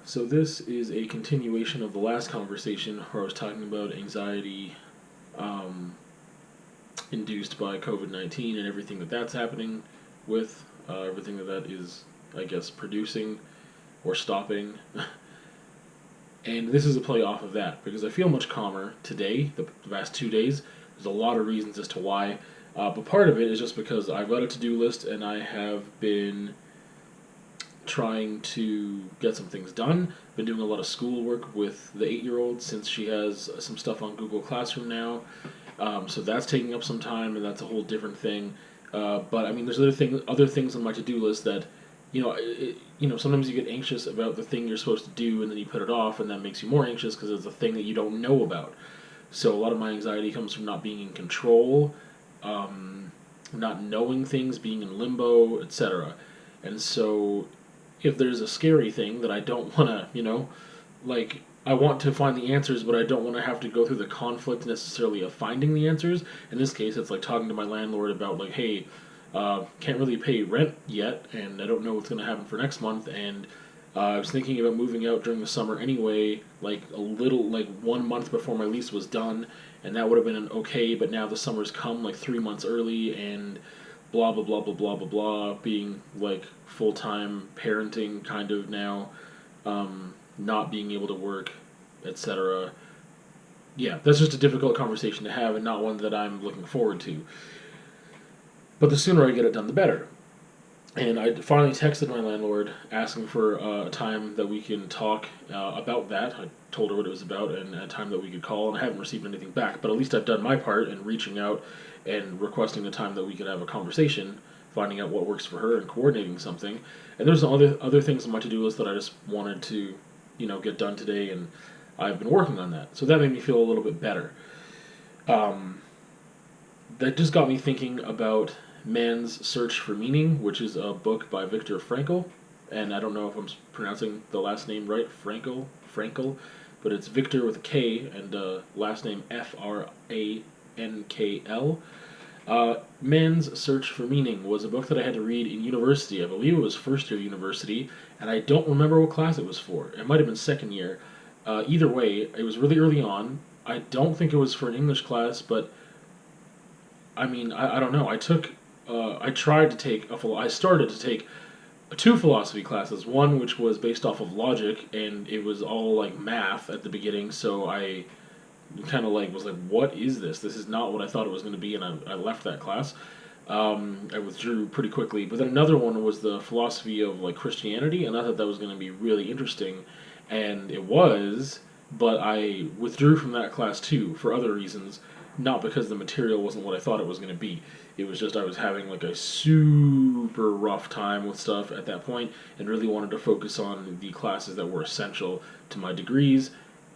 So this is a continuation of the last conversation where I was talking about anxiety um, induced by COVID-19 and everything that's happening with, everything that is, I guess, producing or stopping. And this is a play off of that because I feel much calmer today, the past 2 days. There's a lot of reasons as to why. But part of it is just because I've got a to-do list and I have been trying to get some things done. Been doing a lot of schoolwork with the 8-year-old since she has some stuff on Google Classroom now. So that's taking up some time, and that's a whole different thing. But I mean, there's other things on my to-do list that, sometimes you get anxious about the thing you're supposed to do, and then you put it off, and that makes you more anxious because it's a thing that you don't know about. So a lot of my anxiety comes from not being in control, not knowing things, being in limbo, etc. And so if there's a scary thing that I don't want to, I want to find the answers, but I don't want to have to go through the conflict necessarily of finding the answers. In this case, it's like talking to my landlord about, like, hey, can't really pay rent yet, and I don't know what's going to happen for next month, and I was thinking about moving out during the summer anyway, like 1 month before my lease was done, and that would have been an okay, but now the summer's come like 3 months early, and blah blah blah blah blah blah blah, being like full-time parenting kind of now, not being able to work, etc. Yeah, that's just a difficult conversation to have and not one that I'm looking forward to. But the sooner I get it done, the better. And I finally texted my landlord asking for a time that we can talk about that. I told her what it was about and a time that we could call, and I haven't received anything back. But at least I've done my part in reaching out and requesting a time that we could have a conversation, finding out what works for her and coordinating something. And there's other things on my to-do list that I just wanted to, get done today, and I've been working on that. So that made me feel a little bit better. That just got me thinking about Man's Search for Meaning, which is a book by Viktor Frankl, and I don't know if I'm pronouncing the last name right, Frankl, but it's Victor with a K and last name Frankl. Man's Search for Meaning was a book that I had to read in university. I believe it was first year university, and I don't remember what class it was for. It might have been second year. Either way, it was really early on. I don't think it was for an English class, but I mean, I don't know. I started to take two philosophy classes. One which was based off of logic, and it was all like math at the beginning. So I kind of was like, what is this? This is not what I thought it was going to be, and I left that class. I withdrew pretty quickly. But then another one was the philosophy of like Christianity, and I thought that was going to be really interesting, and it was. But I withdrew from that class too for other reasons, not because the material wasn't what I thought it was going to be. It was just I was having like a super rough time with stuff at that point and really wanted to focus on the classes that were essential to my degrees.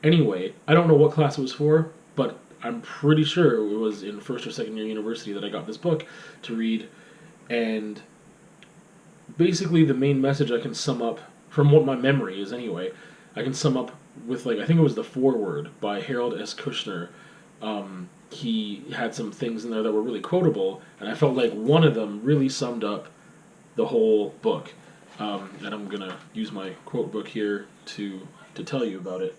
Anyway, I don't know what class it was for, but I'm pretty sure it was in first or second year university that I got this book to read. And basically the main message I can sum up, from what my memory is anyway, I can sum up with, I think it was the foreword by Harold S. Kushner. He had some things in there that were really quotable, and I felt like one of them really summed up the whole book. And I'm going to use my quote book here to tell you about it.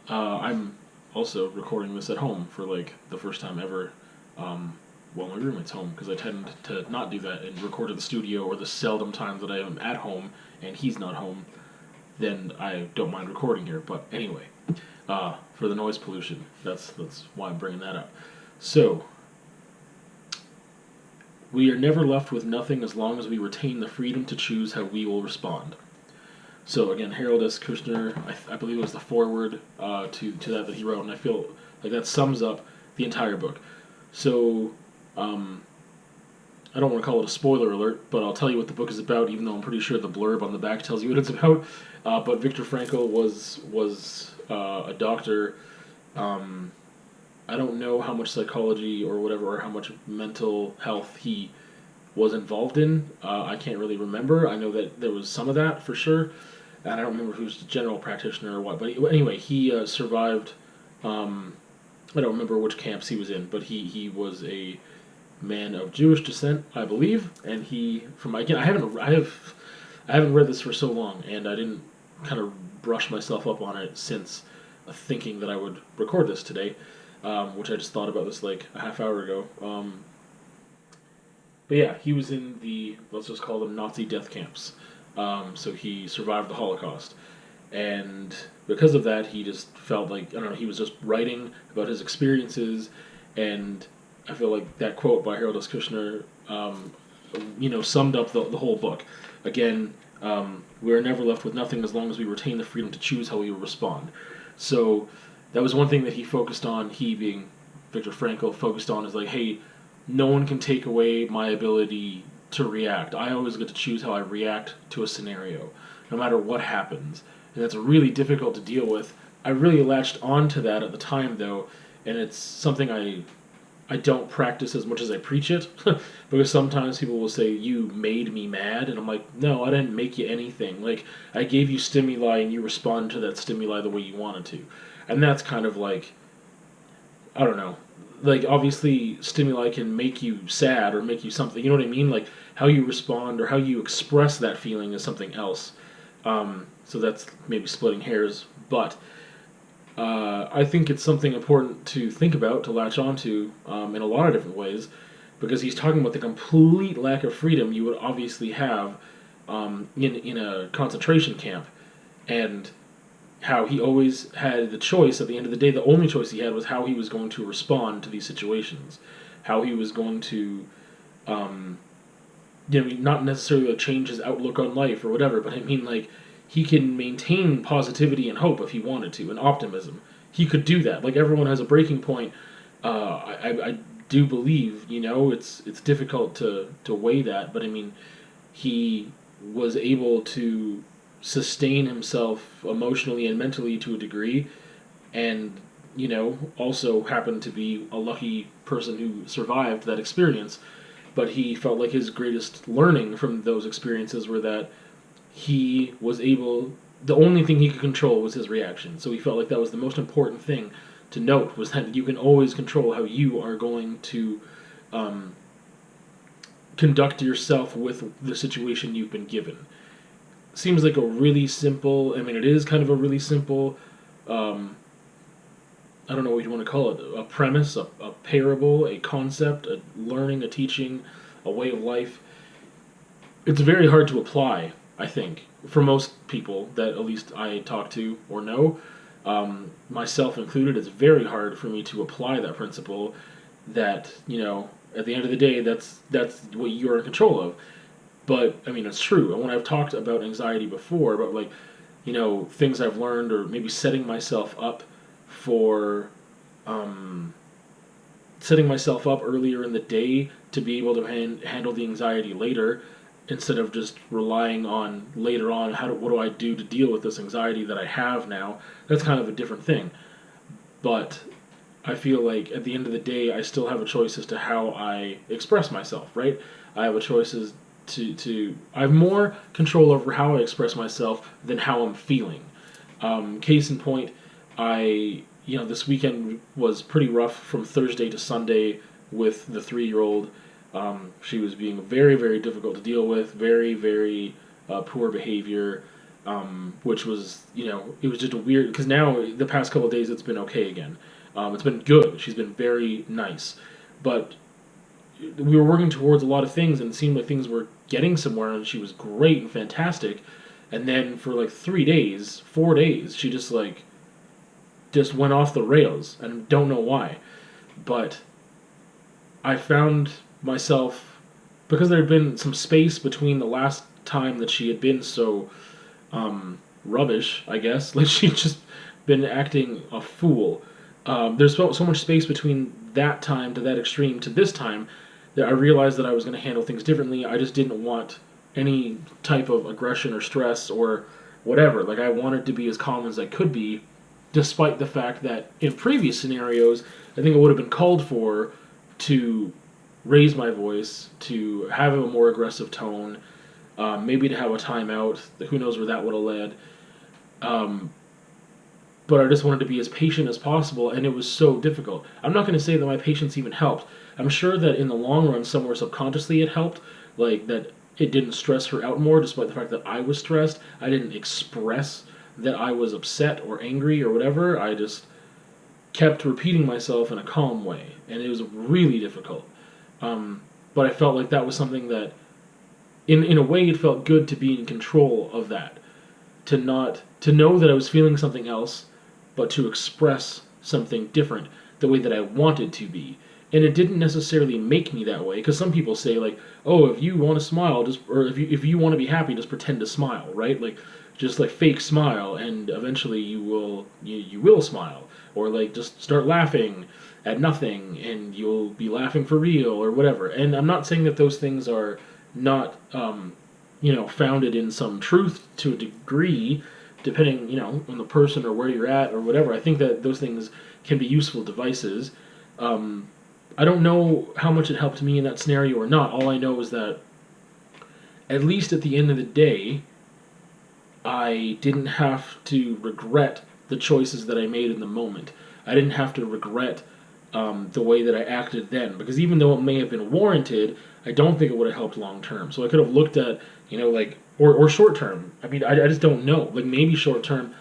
I'm also recording this at home for the first time ever. Well, my roommate's home, because I tend to not do that and record at the studio, or the seldom times that I am at home and he's not home, then I don't mind recording here. But anyway, for the noise pollution, that's why I'm bringing that up. So, we are never left with nothing as long as we retain the freedom to choose how we will respond. So again, Harold S. Kushner, I believe it was the foreword to that he wrote, and I feel like that sums up the entire book. So, I don't want to call it a spoiler alert, but I'll tell you what the book is about, even though I'm pretty sure the blurb on the back tells you what it's about. But Viktor Frankl was a doctor. I don't know how much psychology or whatever, or how much mental health he was involved in. I can't really remember. I know that there was some of that for sure, and I don't remember if he was a general practitioner or what. But anyway, he survived. I don't remember which camps he was in, but he was a man of Jewish descent, I believe, and he, from again, I haven't read this for so long, and I didn't kind of brushed myself up on it since thinking that I would record this today, which I just thought about this like a half hour ago. But yeah, he was in the, let's just call them Nazi death camps. So he survived the Holocaust. And because of that, he just felt like, I don't know, he was just writing about his experiences. And I feel like that quote by Harold S. Kushner, summed up the whole book. Again, we are never left with nothing as long as we retain the freedom to choose how we will respond. So that was one thing that he focused on, he being Viktor Frankl, focused on is like, hey, no one can take away my ability to react. I always get to choose how I react to a scenario, no matter what happens. And that's really difficult to deal with. I really latched onto that at the time, though, and it's something I don't practice as much as I preach it, because sometimes people will say, you made me mad, and I'm like, no, I didn't make you anything. Like, I gave you stimuli, and you respond to that stimuli the way you wanted to. And that's kind of like, I don't know, like, obviously, stimuli can make you sad or make you something, you know what I mean? Like, how you respond or how you express that feeling is something else. So that's maybe splitting hairs, but I think it's something important to think about, to latch onto in a lot of different ways, because he's talking about the complete lack of freedom you would obviously have in a concentration camp, and how he always had the choice. At the end of the day, the only choice he had was how he was going to respond to these situations, how he was going to, not necessarily change his outlook on life or whatever, but I mean, like, he can maintain positivity and hope if he wanted to, and optimism. He could do that. Like, everyone has a breaking point. I do believe, it's difficult to weigh that, but I mean, he was able to sustain himself emotionally and mentally to a degree, and also happened to be a lucky person who survived that experience. But he felt like his greatest learning from those experiences were that he was able, the only thing he could control was his reaction. So he felt like that was the most important thing to note, was that you can always control how you are going to conduct yourself with the situation you've been given. Seems like a really simple, I mean, it is kind of a really simple, I don't know what you want to call it, a premise, a parable, a concept, a learning, a teaching, a way of life. It's very hard to apply, I think, for most people that at least I talk to or know, myself included. It's very hard for me to apply that principle that, at the end of the day, that's what you're in control of. But, I mean, it's true. And when I've talked about anxiety before, about, like, things I've learned, or maybe setting myself up for, setting myself up earlier in the day to be able to handle the anxiety later, instead of just relying on later on, what do I do to deal with this anxiety that I have now, that's kind of a different thing. But I feel like at the end of the day, I still have a choice as to how I express myself, right? I have a choice as I have more control over how I express myself than how I'm feeling. Case in point, this weekend was pretty rough from Thursday to Sunday with the 3-year-old. She was being very, very difficult to deal with, very, very poor behavior, which was, it was just a weird, because now the past couple of days it's been okay again. It's been good. She's been very nice. But we were working towards a lot of things, and it seemed like things were getting somewhere, and she was great and fantastic. And then for like 4 days, she just went off the rails, and don't know why. But I found myself, because there had been some space between the last time that she had been so rubbish, I guess, like she'd just been acting a fool. There's so much space between that time to that extreme to this time that I realized that I was going to handle things differently. I just didn't want any type of aggression or stress or whatever. Like, I wanted to be as calm as I could be, despite the fact that in previous scenarios, I think it would have been called for to raise my voice, to have a more aggressive tone, maybe to have a timeout. Who knows where that would have led. But I just wanted to be as patient as possible, and it was so difficult. I'm not going to say that my patience even helped. I'm sure that in the long run, somewhere subconsciously it helped, like that it didn't stress her out more, despite the fact that I was stressed. I didn't express that I was upset or angry or whatever, I just kept repeating myself in a calm way, and it was really difficult. But I felt like that was something that, in a way, it felt good to be in control of that, to know that I was feeling something else, but to express something different the way that I wanted to be. And it didn't necessarily make me that way, because some people say like, oh, if you want to smile, just or if you want to be happy, just pretend to smile, right? Like, just like fake smile, and eventually you will smile, or like just start laughing at nothing, and you'll be laughing for real, or whatever. And I'm not saying that those things are not founded in some truth to a degree, depending on the person or where you're at or whatever. I think that those things can be useful devices. I don't know how much it helped me in that scenario or not. All I know is that, at least at the end of the day, I didn't have to regret the choices that I made in the moment. I didn't have to regret the way that I acted then, because even though it may have been warranted, I don't think it would have helped long term. So I could have looked at, like, or short term. I mean, I just don't know. Like, maybe short term,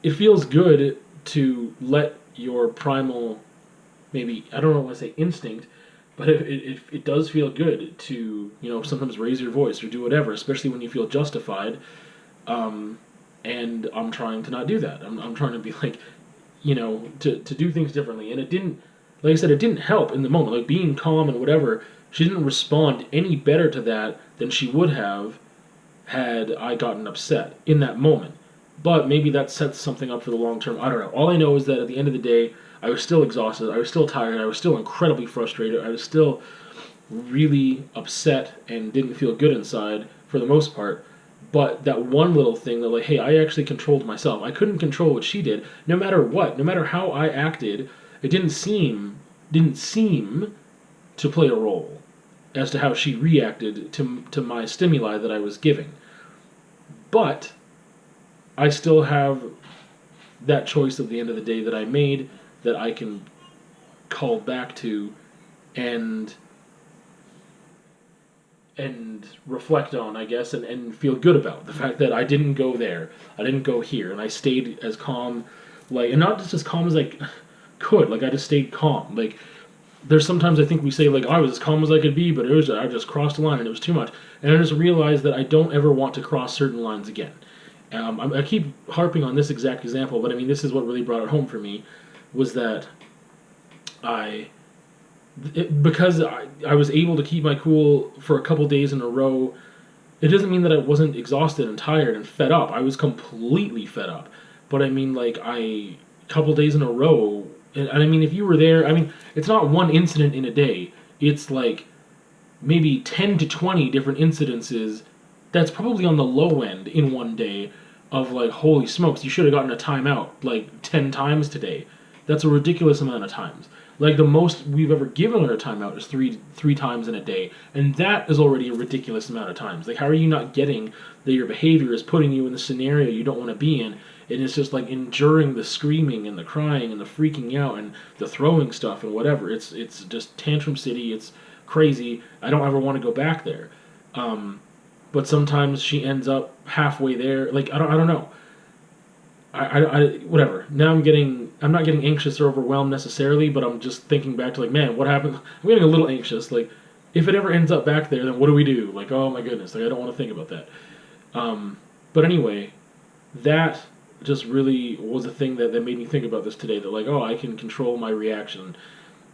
it feels good to let your primal, maybe, I don't know what to say, instinct, but it does feel good to, sometimes raise your voice or do whatever, especially when you feel justified. And I'm trying to not do that. I'm trying to be like, to do things differently. And it didn't, like I said, it didn't help in the moment. Like, being calm and whatever, she didn't respond any better to that than she would have had I gotten upset in that moment. But maybe that sets something up for the long term. I don't know. All I know is that at the end of the day, I was still exhausted. I was still tired. I was still incredibly frustrated. I was still really upset and didn't feel good inside for the most part. But that one little thing that, like, hey, I actually controlled myself. I couldn't control what she did. No matter what, no matter how I acted, it didn't seem to play a role as to how she reacted to my stimuli that I was giving. But I still have that choice at the end of the day that I made, that I can call back to and reflect on, I guess, and feel good about the fact that I didn't go there, I didn't go here, and I stayed as calm, like, and not just as calm as I could, like, I just stayed calm. Like, there's sometimes I think we say, like, I was as calm as I could be, but I just crossed a line and it was too much, and I just realized that I don't ever want to cross certain lines again. I keep harping on this exact example, but I mean, this is what really brought it home for me, was that because I was able to keep my cool for a couple days in a row, it doesn't mean that I wasn't exhausted and tired and fed up. I was completely fed up. But I mean, like, a couple days in a row, and I mean, if you were there, I mean, it's not one incident in a day. It's like maybe 10 to 20 different incidences. That's probably on the low end in one day of, like, holy smokes, you should have gotten a timeout like 10 times today. That's a ridiculous amount of times. Like, the most we've ever given a timeout is three times in a day, and that is already a ridiculous amount of times. Like, how are you not getting that your behavior is putting you in the scenario you don't want to be in, and it's just like enduring the screaming and the crying and the freaking out and the throwing stuff and whatever. It's just tantrum city. It's crazy. I don't ever want to go back there. But sometimes she ends up halfway there. Like, I don't know. Whatever. Now I'm not getting anxious or overwhelmed necessarily, but I'm just thinking back to, like, man, what happened? I'm getting a little anxious. Like, if it ever ends up back there, then what do we do? Like, oh my goodness, like, I don't want to think about that. But anyway, that just really was a thing that made me think about this today, that, like, oh, I can control my reaction.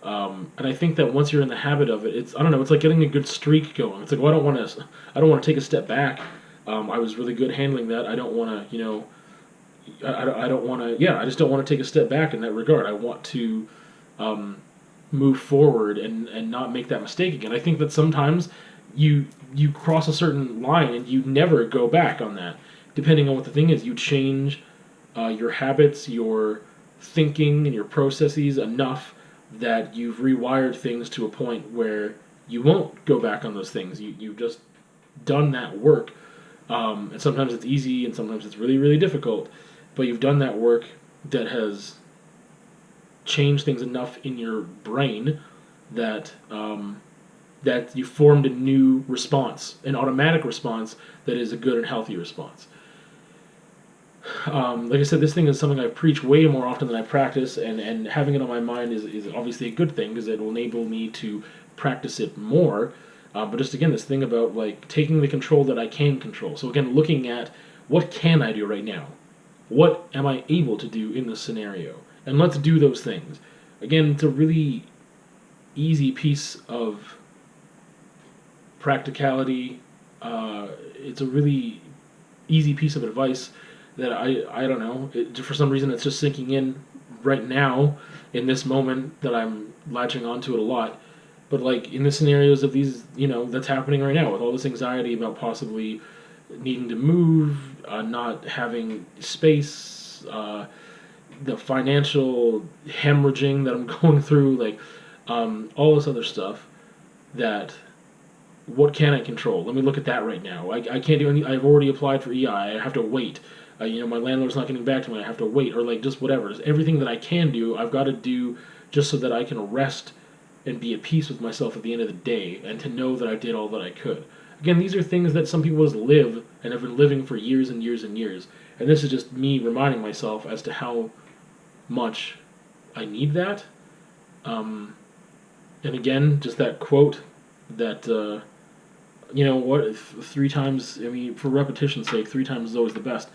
And I think that once you're in the habit of it, I don't know, it's like getting a good streak going. It's like, well, I don't want to take a step back. I was really good handling that. I don't want to, I don't want to, I just don't want to take a step back in that regard. I want to move forward and not make that mistake again. I think that sometimes you cross a certain line and you never go back on that. Depending on what the thing is, you change your habits, your thinking, and your processes enough that you've rewired things to a point where you won't go back on those things. You've just done that work. And sometimes it's easy and sometimes it's really, really difficult. But you've done that work that has changed things enough in your brain that that you formed a new response, an automatic response that is a good and healthy response. Like I said, this thing is something I preach way more often than I practice, and having it on my mind is obviously a good thing because it will enable me to practice it more. But just again, this thing about like taking the control that I can control. So again, looking at what can I do right now? What am I able to do in this scenario? And let's do those things. Again, it's a really easy piece of practicality. It's a really easy piece of advice that I don't know. For some reason, it's just sinking in right now in this moment that I'm latching onto it a lot. But like in the scenarios of these, that's happening right now with all this anxiety about possibly needing to move, not having space, the financial hemorrhaging that I'm going through, like all this other stuff. That what can I control? Let me look at that right now. I can't do any. I've already applied for EI. I have to wait. My landlord's not getting back to me. I have to wait, or like just whatever. Just everything that I can do, I've got to do just so that I can rest and be at peace with myself at the end of the day, and to know that I did all that I could. Again, these are things that some people just live and have been living for years and years and years. And this is just me reminding myself as to how much I need that. And again, just that quote that three times. I mean, for repetition's sake, three times is always the best.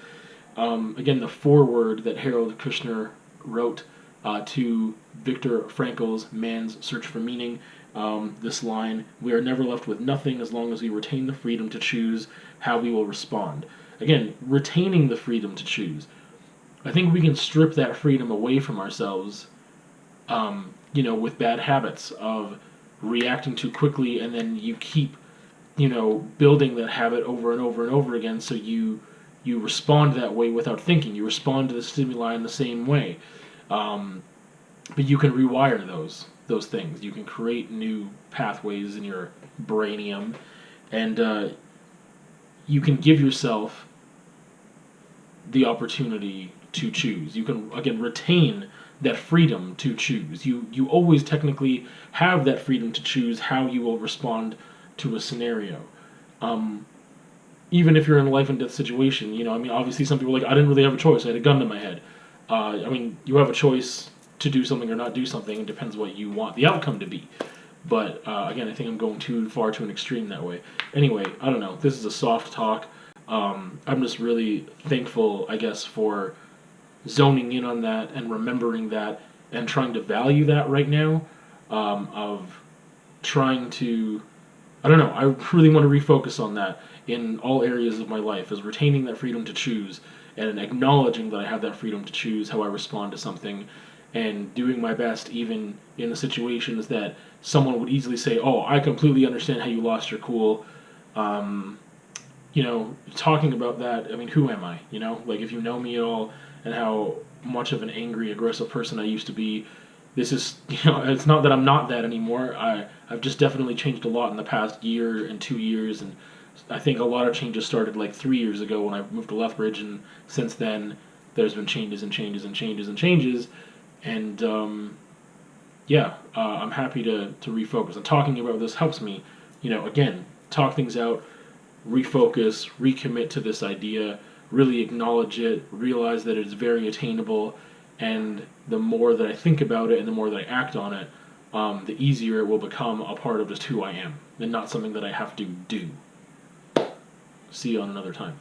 Again, the foreword that Harold Kushner wrote to Viktor Frankl's Man's Search for Meaning. This line: "We are never left with nothing as long as we retain the freedom to choose how we will respond." Again, retaining the freedom to choose. I think we can strip that freedom away from ourselves, with bad habits of reacting too quickly, and then you keep, building that habit over and over and over again, so you respond that way without thinking. You respond to the stimuli in the same way. But you can rewire those things. You can create new pathways in your brainium, and you can give yourself the opportunity to choose. You can, again, retain that freedom to choose. You always technically have that freedom to choose how you will respond to a scenario. Even if you're in a life and death situation, obviously some people are like, I didn't really have a choice. I had a gun to my head. You have a choice to do something or not do something. It depends what you want the outcome to be. But again, I think I'm going too far to an extreme that way. Anyway, I don't know. This is a soft talk. I'm just really thankful, I guess, for zoning in on that and remembering that and trying to value that right now. Of trying to, I don't know. I really want to refocus on that in all areas of my life, is retaining that freedom to choose and acknowledging that I have that freedom to choose how I respond to something, and doing my best even in the situations that someone would easily say, "Oh, I completely understand how you lost your cool." Talking about that, I mean, who am I? Like, if you know me at all and how much of an angry, aggressive person I used to be, this is, it's not that I'm not that anymore. I've just definitely changed a lot in the past year and 2 years, and I think a lot of changes started like 3 years ago when I moved to Lethbridge, and since then there's been changes and changes and changes and changes, and I'm happy to refocus. And talking about this helps me, again, talk things out, refocus, recommit to this idea, really acknowledge it, realize that it's very attainable, and the more that I think about it and the more that I act on it, the easier it will become a part of just who I am, and not something that I have to do. See you on another time.